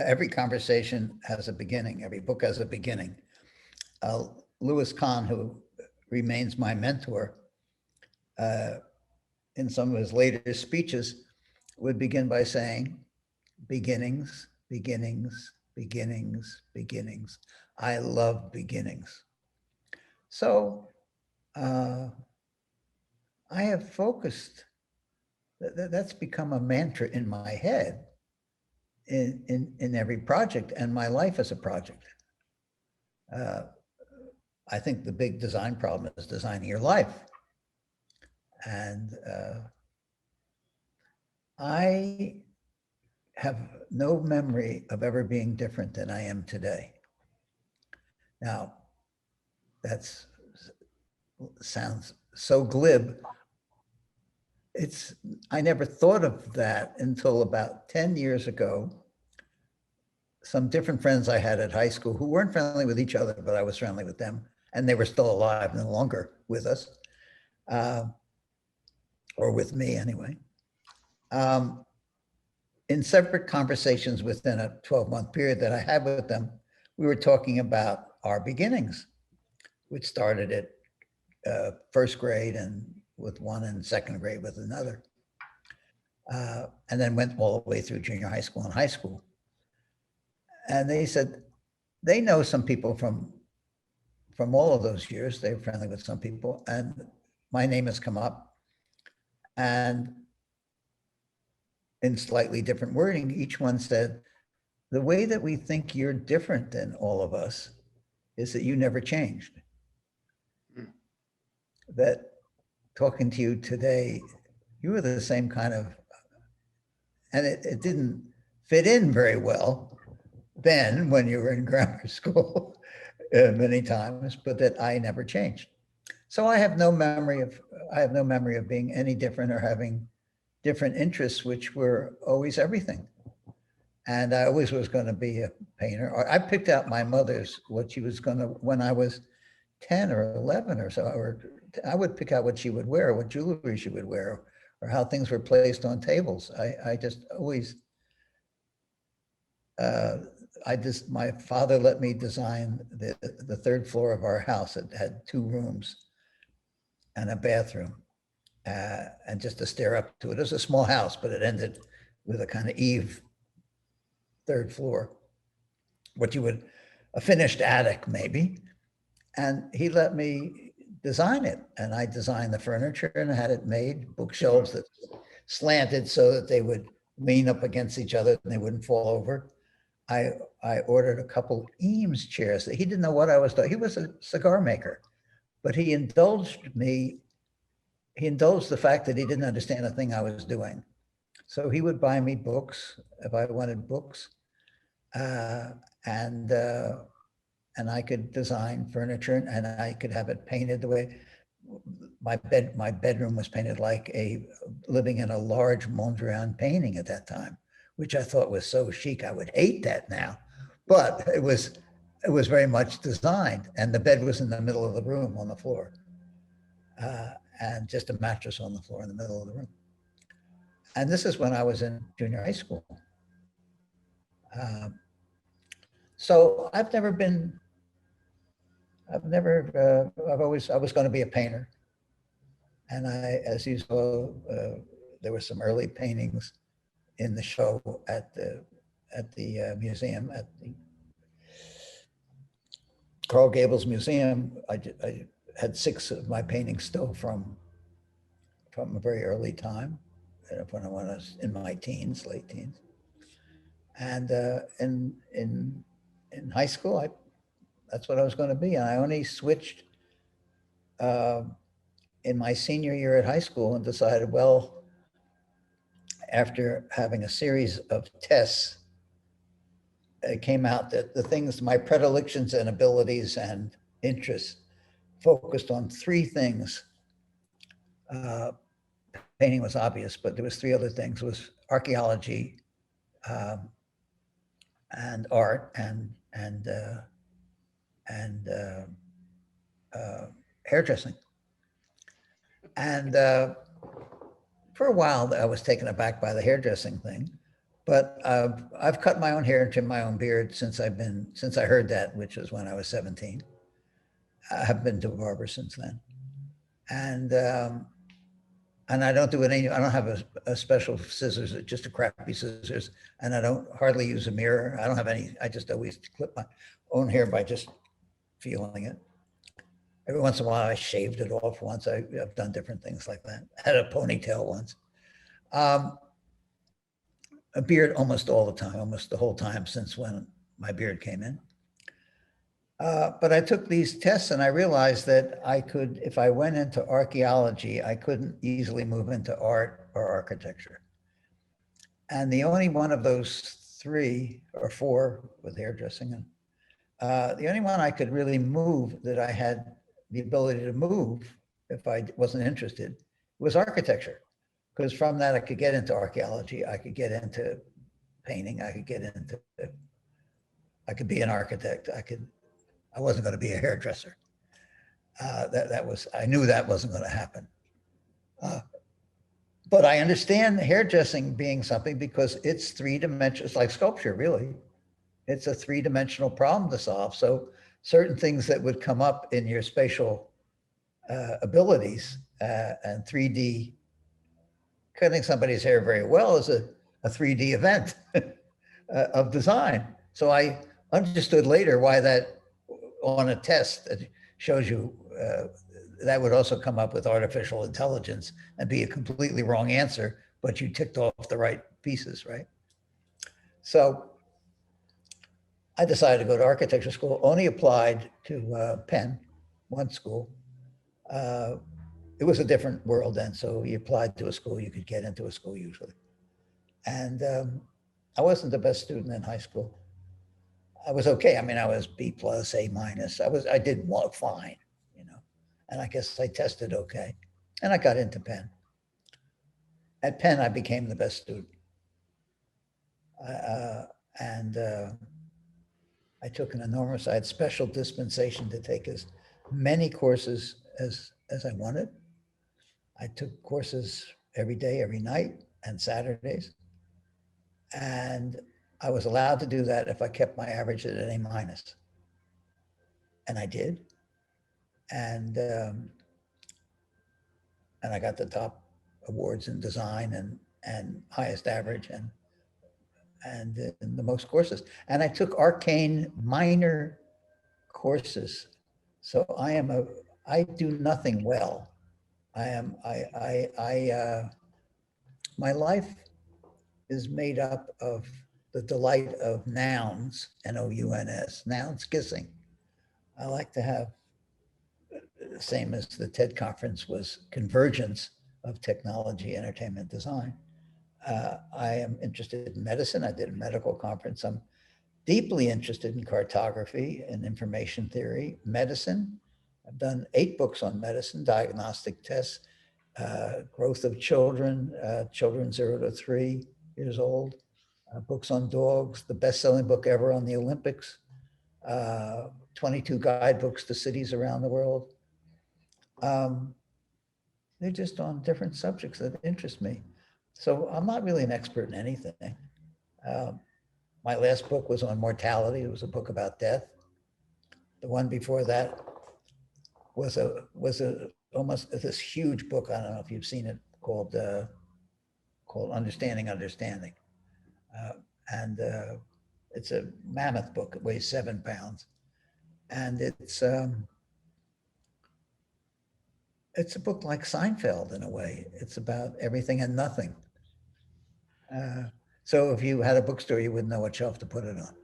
every conversation has a beginning. Every book has a beginning. Louis Kahn, who remains my mentor, in some of his later speeches, would begin by saying, beginnings, beginnings, beginnings, beginnings. I love beginnings. So I have focused, that's become a mantra in my head in every project, and my life is a project. I think the big design problem is designing your life. And I have no memory of ever being different than I am today. Now, that's sounds so glib. I never thought of that until about 10 years ago. Some different friends I had at high school who weren't friendly with each other, but I was friendly with them, and they were still alive, no longer with us, or with me anyway. In separate conversations within a 12-month period that I had with them, we were talking about our beginnings, which started at first grade and with one, and second grade with another, and then went all the way through junior high school and high school. And they said they know some people from all of those years. They're friendly with some people, and my name has come up. And in slightly different wording, each one said, the way that we think you're different than all of us is that you never changed. That talking to you today, you were the same kind of, and it didn't fit in very well then when you were in grammar school many times, but that I never changed. So I have no memory of being any different or having different interests, which were always everything. And I always was going to be a painter. Or I picked out my mother's, what she was going to, when I was 10 or 11 or so, or I would pick out what she would wear, what jewelry she would wear, or how things were placed on tables. I just always, my father let me design the third floor of our house. It had 2 rooms and a bathroom, and just to stare up to it. It was a small house, but it ended with a kind of eave, 3rd floor, what you would, a finished attic maybe. And he let me design it. And I designed the furniture and had it made, bookshelves that slanted so that they would lean up against each other and they wouldn't fall over. I ordered a couple Eames chairs. He didn't know what I was doing. He was a cigar maker, but he indulged me. He indulged the fact that he didn't understand a thing I was doing. So he would buy me books if I wanted books. And I could design furniture, and I could have it painted the way my bedroom was painted, like living in a large Mondrian painting at that time, which I thought was so chic. I would hate that now, but it was very much designed. And the bed was in the middle of the room on the floor, and just a mattress on the floor in the middle of the room. And this is when I was in junior high school. So I was going to be a painter. And as you saw, there were some early paintings in the show at the museum, at the Coral Gables Museum. I had 6 of my paintings still from a very early time, when I was in my teens, late teens. And in high school, that's what I was going to be. And I only switched in my senior year at high school and decided, well, after having a series of tests, it came out that the things, my predilections and abilities and interests focused on 3 things. Painting was obvious, but there was 3 other things. It was archaeology, and art, and hairdressing. And for a while, I was taken aback by the hairdressing thing, But I've cut my own hair and trimmed my own beard since I heard that, which was when I was 17. I have been to a barber since then. And I don't do it any, I don't have a special scissors, just a crappy scissors. And I don't hardly use a mirror. I don't have any, I just always clip my own hair by just feeling it. Every once in a while I shaved it off once. I've done different things like that. I had a ponytail once. A beard almost all the time, almost the whole time since when my beard came in. But I took these tests and I realized that I could, if I went into archaeology, I couldn't easily move into art or architecture. And the only one of those 3 or 4 with hairdressing, and the only one I could really move, that I had the ability to move if I wasn't interested, was architecture. Because from that I could get into archaeology, I could get into painting, I could be an architect, I wasn't going to be a hairdresser. I knew that wasn't going to happen. But I understand hairdressing being something because it's 3-dimensional, it's like sculpture, really. It's a 3-dimensional problem to solve. So certain things that would come up in your spatial abilities and 3D, cutting somebody's hair very well is a 3D event of design. So I understood later why that, on a test that shows you, that would also come up with artificial intelligence and be a completely wrong answer, but you ticked off the right pieces, right? So I decided to go to architecture school, only applied to Penn, one school. It was a different world then, so you applied to a school, you could get into a school usually. And I wasn't the best student in high school. I was okay. I mean, I was B+, A-. I did fine, you know, and I guess I tested okay. And I got into Penn. At Penn, I became the best student. I took an enormous, I had special dispensation to take as many courses as I wanted. I took courses every day, every night, and Saturdays. And I was allowed to do that if I kept my average at an A-. And I did. And I got the top awards in design and highest average and in the most courses. And I took arcane minor courses. So I do nothing well. My life is made up of the delight of nouns, N-O-U-N-S, nouns kissing. I like to have, the same as the TED conference was convergence of technology, entertainment, design. I am interested in medicine. I did a medical conference. I'm deeply interested in cartography and information theory, medicine. I've done 8 books on medicine, diagnostic tests, growth of children, children 0 to 3 years old, books on dogs, the best-selling book ever on the Olympics, 22 guidebooks to cities around the world. They're just on different subjects that interest me. So I'm not really an expert in anything. My last book was on mortality. It was a book about death. The one before that was almost this huge book. I don't know if you've seen it, called Understanding Understanding. It's a mammoth book. It weighs 7 pounds. And it's a book like Seinfeld in a way. It's about everything and nothing. So if you had a bookstore, you wouldn't know what shelf to put it on.